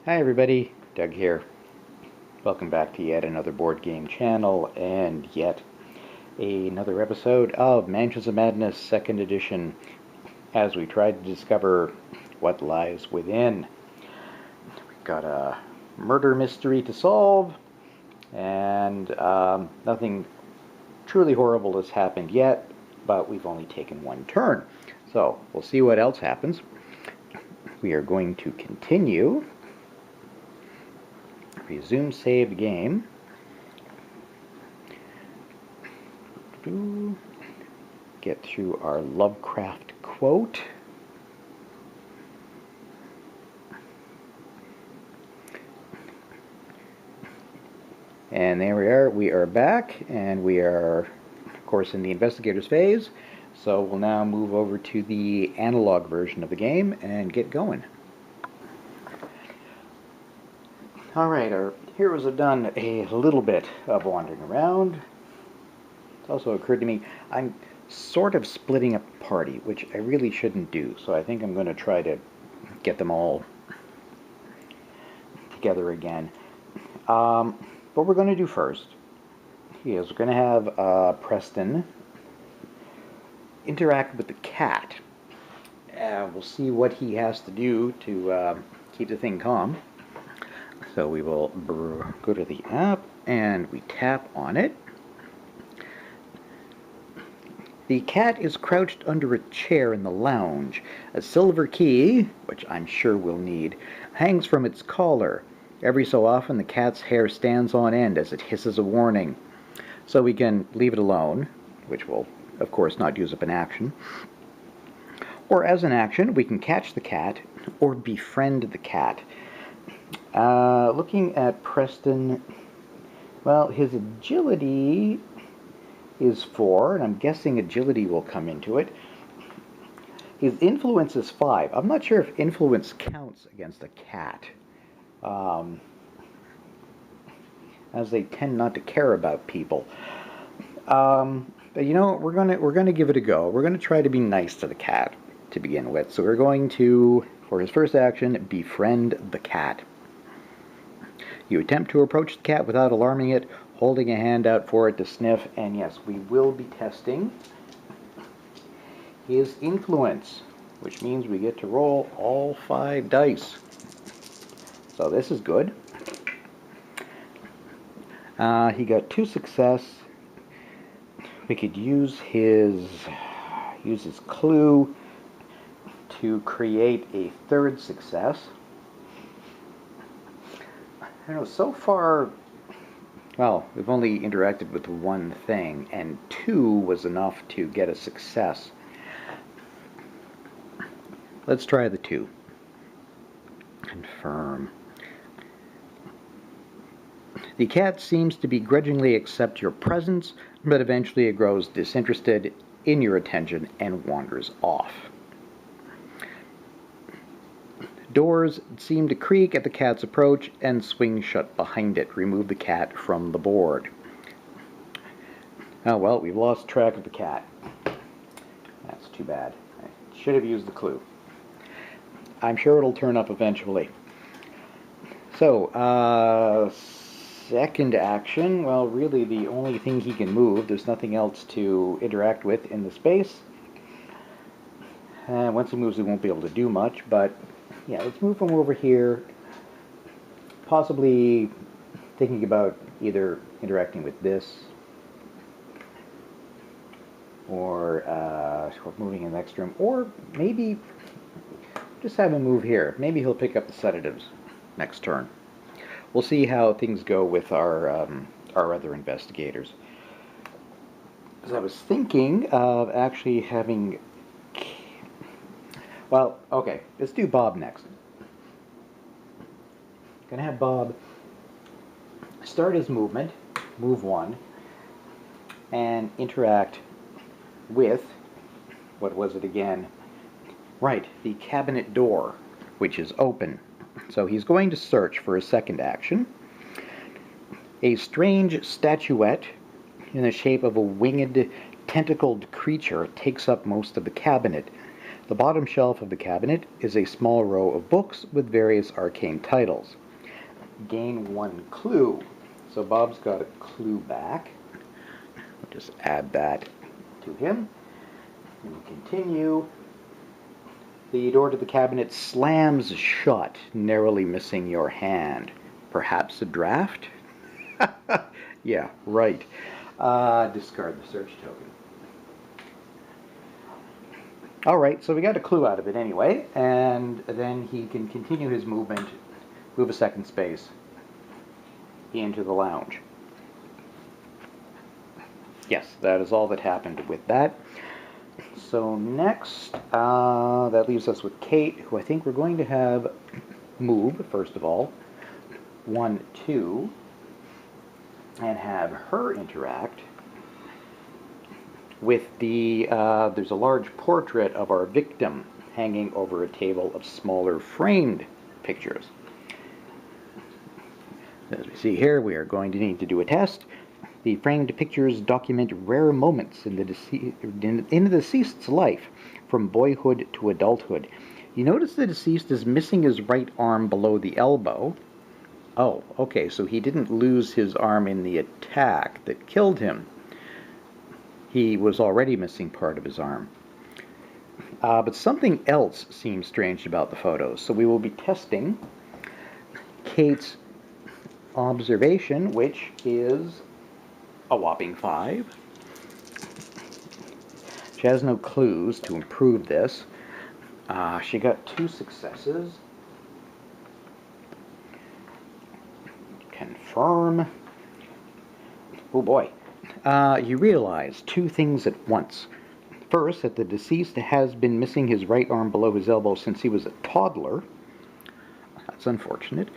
Hi everybody, Doug here. Welcome back to yet another board game channel and yet another episode of Mansions of Madness 2nd Edition as we try to discover what lies within. We've got a murder mystery to solve and nothing truly horrible has happened yet, but we've only taken one turn. So we'll see what else happens. We are going to continue. Resume save game. Get through our Lovecraft quote. And there we are. We are back, and we are, of course, in the investigators phase. So we'll now move over to the analog version of the game and get going. Alright, our heroes have done a little bit of wandering around. It's also occurred to me I'm sort of splitting up the party, which I really shouldn't do, so I think I'm going to try to get them all together again. What we're going to do first is we're going to have Preston interact with the cat. We'll see what he has to do to keep the thing calm. So we will go to the app and we tap on it. The cat is crouched under a chair in the lounge. A silver key, which I'm sure we'll need, hangs from its collar. Every so often the cat's hair stands on end as it hisses a warning. So we can leave it alone, which will of course not use up an action. Or as an action we can catch the cat or befriend the cat. Looking at Preston, well, his agility is 4, and I'm guessing agility will come into it. His influence is 5. I'm not sure if influence counts against a cat, as they tend not to care about people. But you know, we're gonna give it a go. We're gonna try to be nice to the cat to begin with. So we're going to, for his first action, befriend the cat. You attempt to approach the cat without alarming it, holding a hand out for it to sniff, and yes, we will be testing his influence, which means we get to roll all 5 dice. So this is good. He got 2 success. We could use his clue to create a 3rd success. I don't know, so far, well, we've only interacted with 1 thing, and 2 was enough to get a success. Let's try the 2. Confirm. The cat seems to begrudgingly accept your presence, but eventually it grows disinterested in your attention and wanders off. Doors seem to creak at the cat's approach and swing shut behind it. Remove the cat from the board. Oh well, we've lost track of the cat. That's too bad. I should have used the clue. I'm sure it'll turn up eventually. So, second action, well, really the only thing he can move. There's nothing else to interact with in the space. Once he moves, he won't be able to do much, but yeah, let's move him over here, possibly thinking about either interacting with this or moving in the next room, or maybe just have him move here. Maybe he'll pick up the sedatives next turn. We'll see how things go with our other investigators. Because I was thinking of actually having... Well, okay, let's do Bob next. Gonna have Bob start his movement, move 1, and interact with, what was it again? Right, the cabinet door, which is open. So he's going to search for a second action. A strange statuette in the shape of a winged, tentacled creature takes up most of the cabinet. The bottom shelf of the cabinet is a small row of books with various arcane titles. Gain 1 clue. So Bob's got a clue back. We'll just add that to him. And we continue. The door to the cabinet slams shut, narrowly missing your hand. Perhaps a draft? Yeah, right. Discard the search token. Alright, so we got a clue out of it anyway, and then he can continue his movement, move a second space into the lounge. Yes, that is all that happened with that. So next, that leaves us with Kate, who I think we're going to have move, first of all, 1, 2, and have her interact with the, there's a large portrait of our victim hanging over a table of smaller framed pictures. As we see here, we are going to need to do a test. The framed pictures document rare moments in the deceased's life, from boyhood to adulthood. You notice the deceased is missing his right arm below the elbow. Oh, okay, so he didn't lose his arm in the attack that killed him. He was already missing part of his arm. But something else seems strange about the photos, so we will be testing Kate's observation, which is a whopping 5. She has no clues to improve this. She got 2 successes. Confirm. Oh boy. You realize 2 things at once. First, that the deceased has been missing his right arm below his elbow since he was a toddler. That's unfortunate.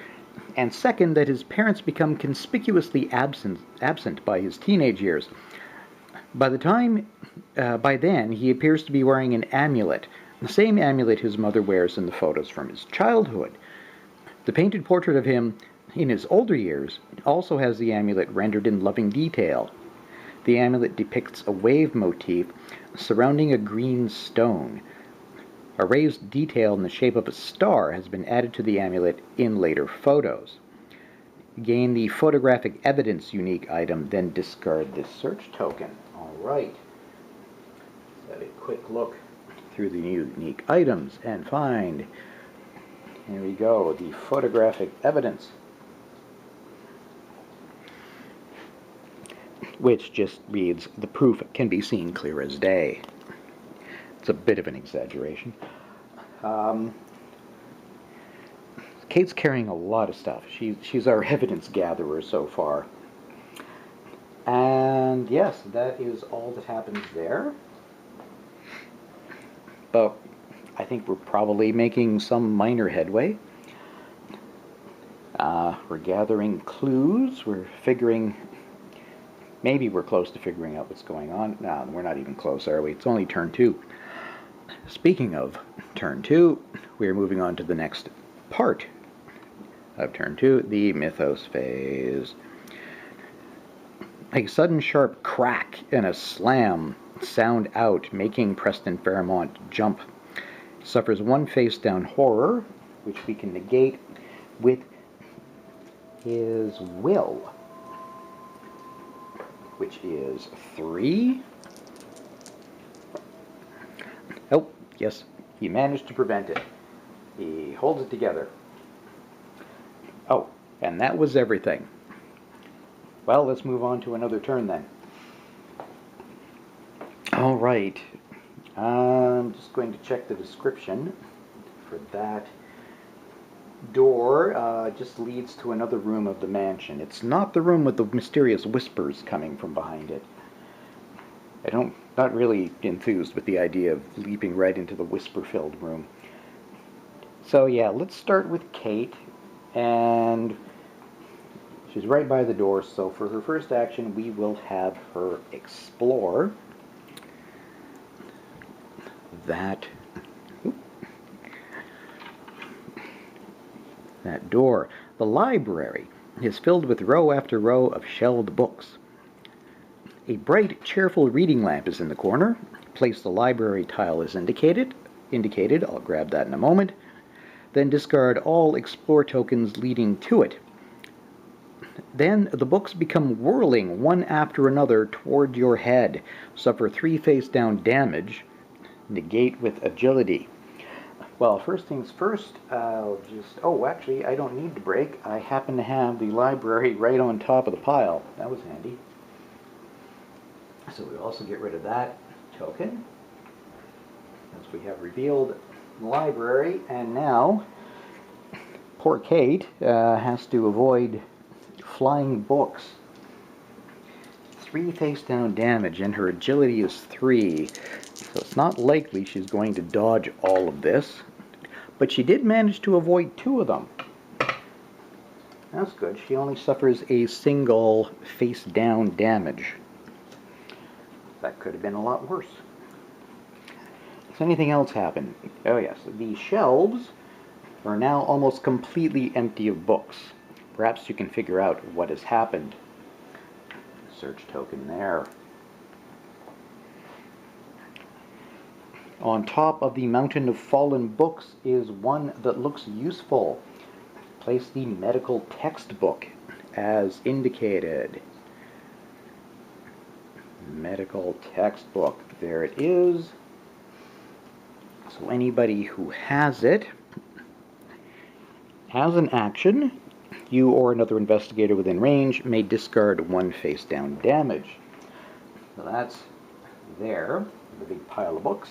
And second, that his parents become conspicuously absent by his teenage years. By then, he appears to be wearing an amulet, the same amulet his mother wears in the photos from his childhood. The painted portrait of him in his older years also has the amulet rendered in loving detail. The amulet depicts a wave motif surrounding a green stone. A raised detail in the shape of a star has been added to the amulet in later photos. Gain the photographic evidence unique item, then discard this search token. Alright. Let's have a quick look through the unique items and find. Here we go, the photographic evidence, which just reads, the proof can be seen clear as day. It's a bit of an exaggeration. Kate's carrying a lot of stuff. She's our evidence gatherer so far. And yes, that is all that happens there. But I think we're probably making some minor headway. We're gathering clues. We're figuring... Maybe we're close to figuring out what's going on. No, we're not even close, are we? It's only turn 2. Speaking of turn 2, we're moving on to the next part of turn 2, the Mythos phase. A sudden sharp crack and a slam sound out, making Preston Fairmont jump. Suffers 1 face-down horror, which we can negate with his will, which is 3. Oh, yes, he managed to prevent it. He holds it together. Oh, and that was everything. Well, let's move on to another turn then. All right. I'm just going to check the description for that. Door just leads to another room of the mansion. It's not the room with the mysterious whispers coming from behind it. Not really enthused with the idea of leaping right into the whisper-filled room. So yeah, let's start with Kate, and she's right by the door, so for her first action we will have her explore that door. The library is filled with row after row of shelved books. A bright, cheerful reading lamp is in the corner. Place the library tile as indicated. indicated. I'll grab that in a moment. Then discard all explore tokens leading to it. Then the books become whirling one after another toward your head. Suffer 3 face-down damage. Negate with agility. Well, first things first, I'll just... Oh, actually, I don't need to break. I happen to have the library right on top of the pile. That was handy. So we also get rid of that token, as we have revealed the library. And now, poor Kate has to avoid flying books. 3 face-down damage, and her agility is 3. So it's not likely she's going to dodge all of this. But she did manage to avoid 2 of them. That's good. She only suffers a single face-down damage. That could have been a lot worse. Has anything else happened? Oh yes, the shelves are now almost completely empty of books. Perhaps you can figure out what has happened. Search token there. On top of the mountain of fallen books is one that looks useful. Place the medical textbook as indicated. Medical textbook. There it is. So anybody who has it, as an action, you or another investigator within range may discard 1 face-down damage. So that's there, the big pile of books.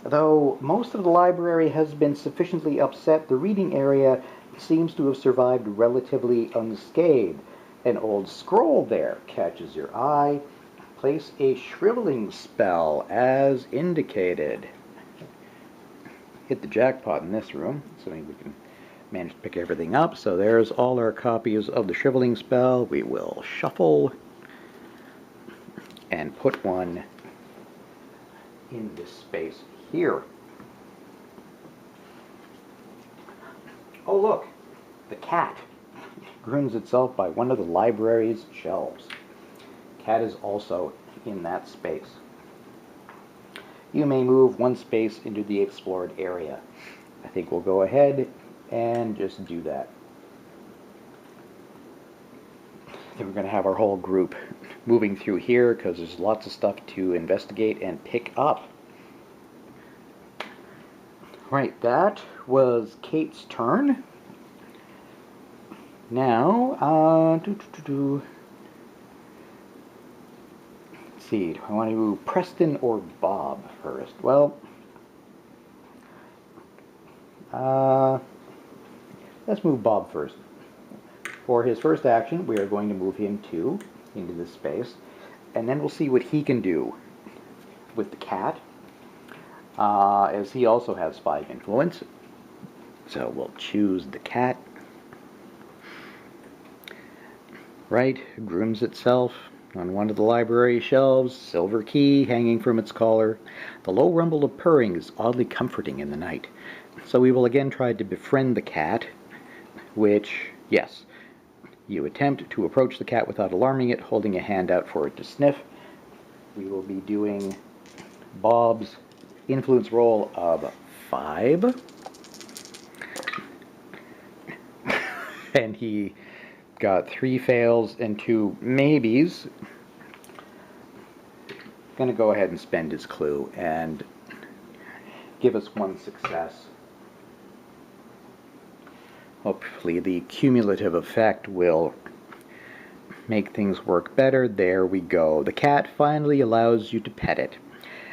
Though most of the library has been sufficiently upset, the reading area seems to have survived relatively unscathed. An old scroll there catches your eye. Place a shriveling spell as indicated. Hit the jackpot in this room, so maybe we can manage to pick everything up. So there's all our copies of the shriveling spell. We will shuffle and put one in this space here. Oh look, the cat grooms itself by one of the library's shelves. Cat is also in that space. You may move 1 space into the explored area. I think we'll go ahead and just do that. Then we're going to have our whole group moving through here because there's lots of stuff to investigate and pick up. Right, that was Kate's turn. Now, let's see, do I want to do Preston or Bob first? Well, let's move Bob first. For his first action, we are going to move him into this space, and then we'll see what he can do with the cat, as he also has 5 influence. So we'll choose the cat. Right, grooms itself on one of the library shelves, silver key hanging from its collar. The low rumble of purring is oddly comforting in the night. So we will again try to befriend the cat, which, yes, you attempt to approach the cat without alarming it, holding a hand out for it to sniff. We will be doing Bob's influence roll of 5. And he got 3 fails and 2 maybes. Going to go ahead and spend his clue and give us 1 success. Hopefully the cumulative effect will make things work better. There we go. The cat finally allows you to pet it.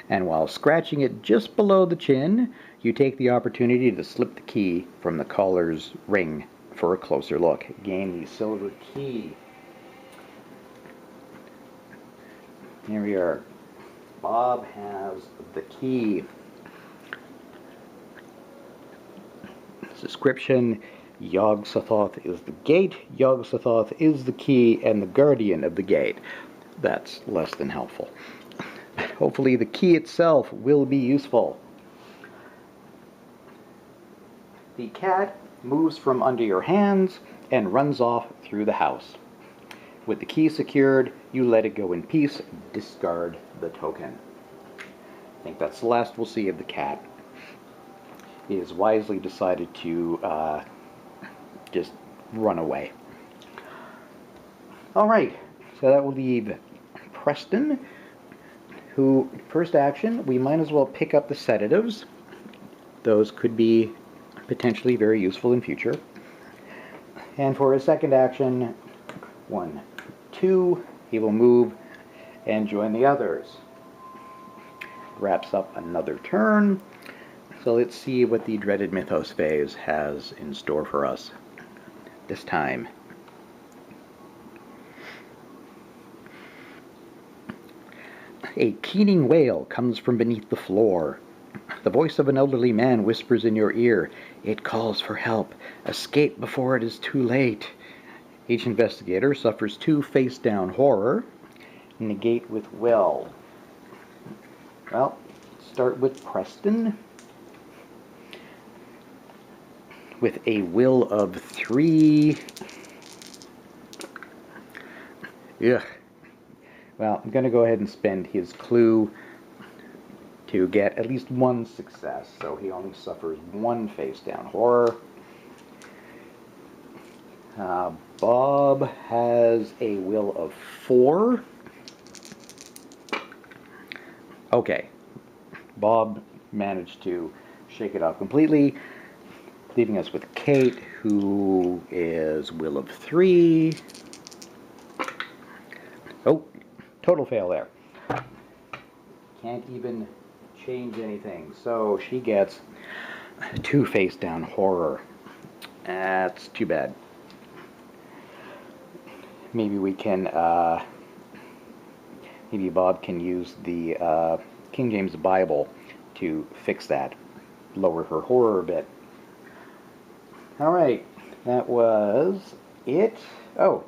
And while scratching it just below the chin, you take the opportunity to slip the key from the collar's ring for a closer look. Gain the silver key. Here we are. Bob has the key. Description: Yog-Sothoth is the gate, Yog-Sothoth is the key, and the guardian of the gate. That's less than helpful. Hopefully the key itself will be useful. The cat moves from under your hands and runs off through the house. With the key secured, you let it go in peace, discard the token. I think that's the last we'll see of the cat. He has wisely decided to just run away. Alright, so that will leave Preston, who, first action, we might as well pick up the sedatives. Those could be potentially very useful in future. And for his second action, 1, 2, he will move and join the others. Wraps up another turn. So let's see what the dreaded Mythos phase has in store for us this time. A keening wail comes from beneath the floor. The voice of an elderly man whispers in your ear. It calls for help. Escape before it is too late. Each investigator suffers 2 face-down horror. Negate with will. Well, start with Preston. With a will of 3. Ugh. Well, I'm going to go ahead and spend his clue to get at least 1 success, so he only suffers 1 face-down horror. Bob has a will of 4. Okay, Bob managed to shake it off completely, leaving us with Kate, who is will of 3. Oh, total fail there. Can't even change anything. So she gets 2 face-down horror. That's too bad. Maybe we can, maybe Bob can use the King James Bible to fix that. Lower her horror a bit. Alright, that was it. Oh,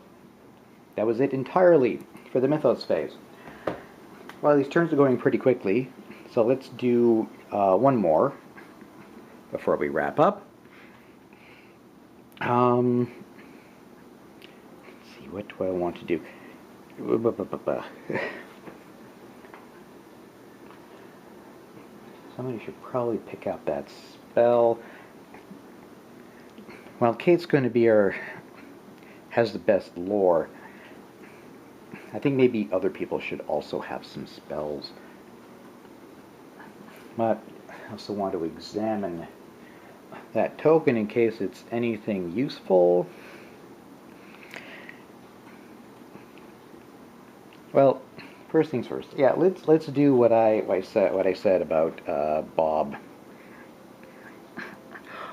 that was it entirely for the Mythos phase. Well, these turns are going pretty quickly, so let's do 1 more before we wrap up. Let's see, what do I want to do? Somebody should probably pick out that spell. Well, Kate's going to be has the best lore. I think maybe other people should also have some spells. But I also want to examine that token in case it's anything useful. Well, first things first. Yeah, let's do what I said about Bob.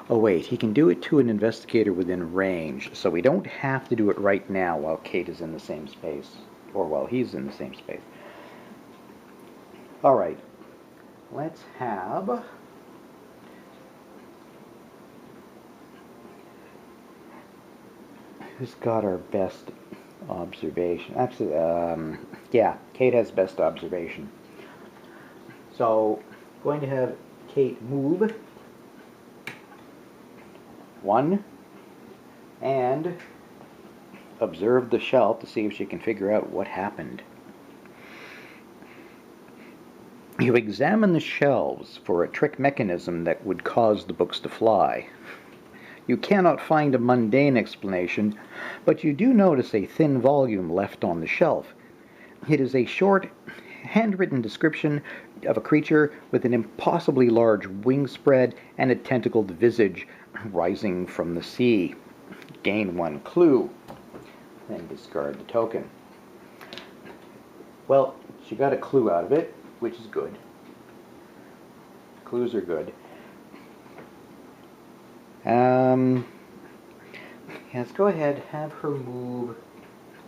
Oh wait, he can do it to an investigator within range, so we don't have to do it right now while Kate is in the same space, or while he's in the same space. Alright, let's have... Who's got our best observation? Actually, yeah, Kate has best observation. So, going to have Kate move 1 and observe the shelf to see if she can figure out what happened. You examine the shelves for a trick mechanism that would cause the books to fly. You cannot find a mundane explanation, but you do notice a thin volume left on the shelf. It is a short, handwritten description of a creature with an impossibly large wingspread and a tentacled visage rising from the sea. Gain 1 clue, then discard the token. Well, she got a clue out of it, which is good. Clues are good. Let's go ahead, have her move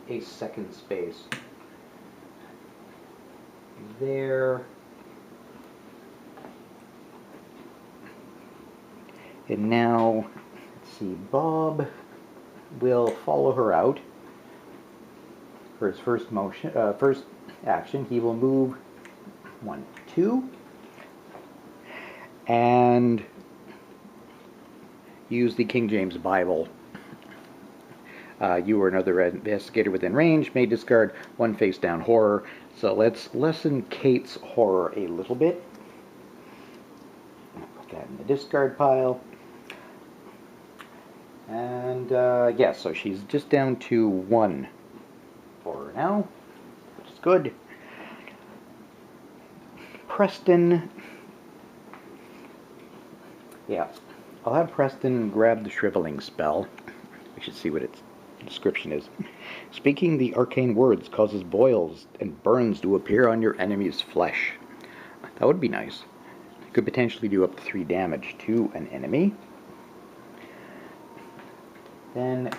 a second space. There. And now, let's see, Bob will follow her out. For his first action, he will move 1, 2, and use the King James Bible You or another investigator within range may discard one face-down horror. So let's lessen Kate's horror a little bit. Put that in the discard pile. And yeah, so she's just down to 1 horror now, which is good. Preston. Yeah, I'll have Preston grab the Shriveling spell. We should see what its description is. Speaking the arcane words causes boils and burns to appear on your enemy's flesh. That would be nice. Could potentially do up to 3 damage to an enemy. Then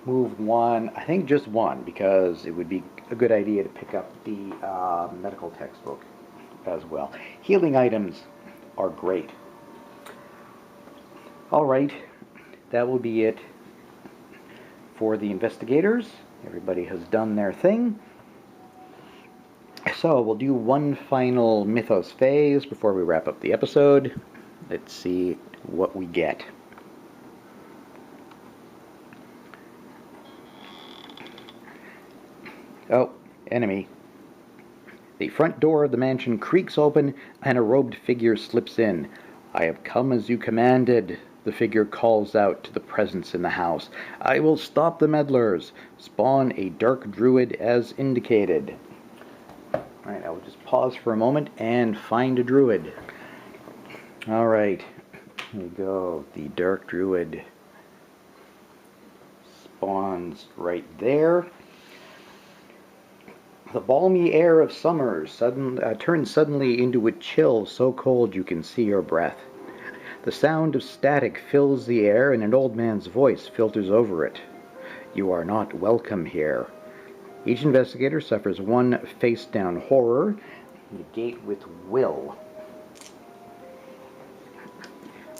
move 1, I think just 1, because it would be a good idea to pick up the medical textbook as well. Healing items are great. Alright, that will be it for the investigators. Everybody has done their thing. So we'll do one final Mythos phase before we wrap up the episode. Let's see what we get. Oh, enemy. The front door of the mansion creaks open and a robed figure slips in. I have come as you commanded. The figure calls out to the presence in the house. I will stop the meddlers. Spawn a dark druid as indicated. Alright, I will just pause for a moment and find a druid. Alright, here we go. The dark druid spawns right there. The balmy air of summer turns suddenly into a chill so cold you can see your breath. The sound of static fills the air and an old man's voice filters over it. You are not welcome here. Each investigator suffers 1 face-down horror. Negate with will.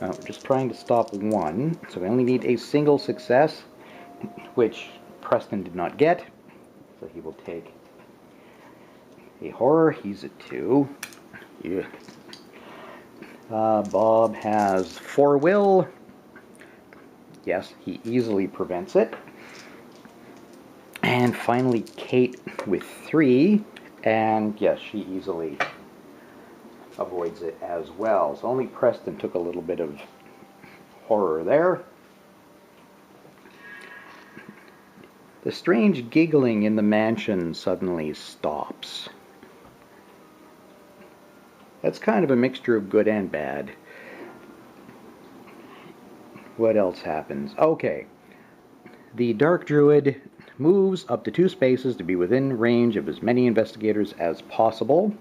We're just trying to stop 1, so we only need a single success, which Preston did not get. So he will take a horror. He's at 2. Yeah. Bob has 4 will. Yes, he easily prevents it. And finally Kate with 3. And yes, she easily avoids it as well. So only Preston took a little bit of horror there. The strange giggling in the mansion suddenly stops. That's kind of a mixture of good and bad. What else happens? Okay. The Dark Druid moves up to 2 spaces to be within range of as many investigators as possible.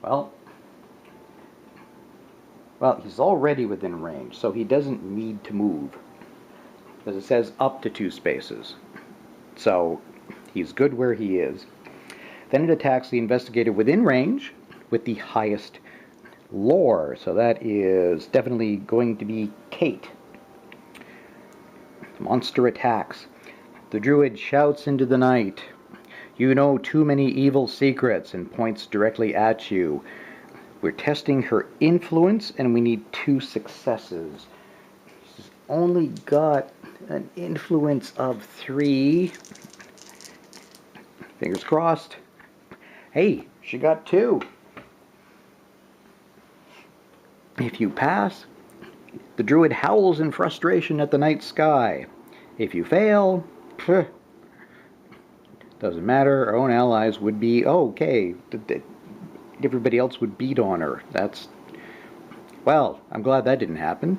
Well, he's already within range, so he doesn't need to move. As it says, up to 2 spaces. So, he's good where he is. Then it attacks the investigator within range with the highest lore. So that is definitely going to be Kate. Monster attacks. The druid shouts into the night. You know too many evil secrets, and points directly at you. We're testing her influence, and we need 2 successes. She's only got an influence of 3. Fingers crossed. Hey, she got 2. If you pass, the druid howls in frustration at the night sky. If you fail, doesn't matter, our own allies would be okay. Everybody else would beat on her. That's... Well, I'm glad that didn't happen.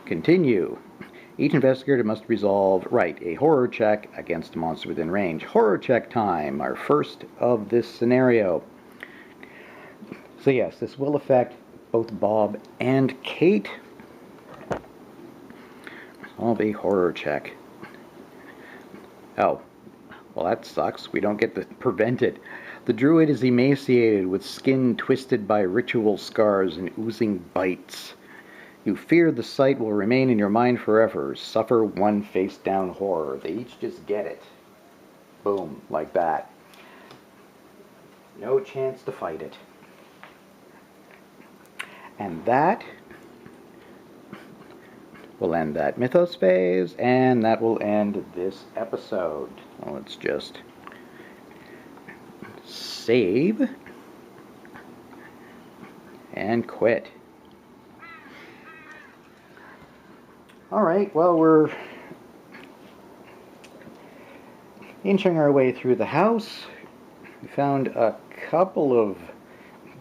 Continue. Each investigator must resolve, a horror check against a monster within range. Horror check time, our first of this scenario. So yes, this will affect both Bob and Kate. Solve a horror check. Oh, well that sucks. We don't get to prevent it. The druid is emaciated with skin twisted by ritual scars and oozing bites. You fear the sight will remain in your mind forever. Suffer 1 face-down horror. They each just get it. Boom, like that. No chance to fight it. And that we'll end that Mythos phase, and that will end this episode. Let's just save and quit. Alright, well, we're inching our way through the house. We found a couple of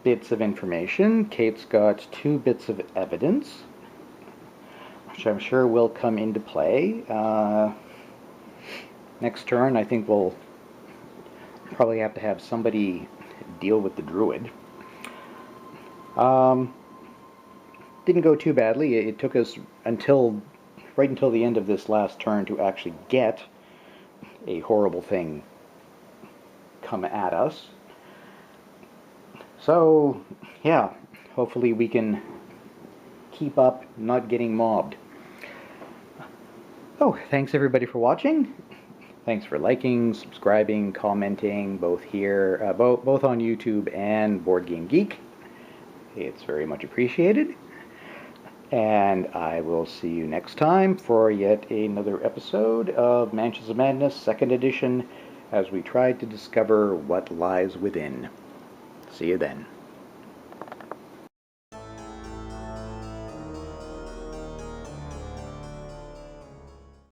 bits of information. Kate's got 2 bits of evidence, which I'm sure will come into play. Next turn, I think we'll probably have to have somebody deal with the druid. Didn't go too badly. It took us right until the end of this last turn to actually get a horrible thing come at us. So, yeah, hopefully we can keep up not getting mobbed. Oh, thanks everybody for watching. Thanks for liking, subscribing, commenting, both here, both on YouTube and Board Game Geek. It's very much appreciated. And I will see you next time for yet another episode of Mansions of Madness 2nd Edition, as we try to discover what lies within. See you then.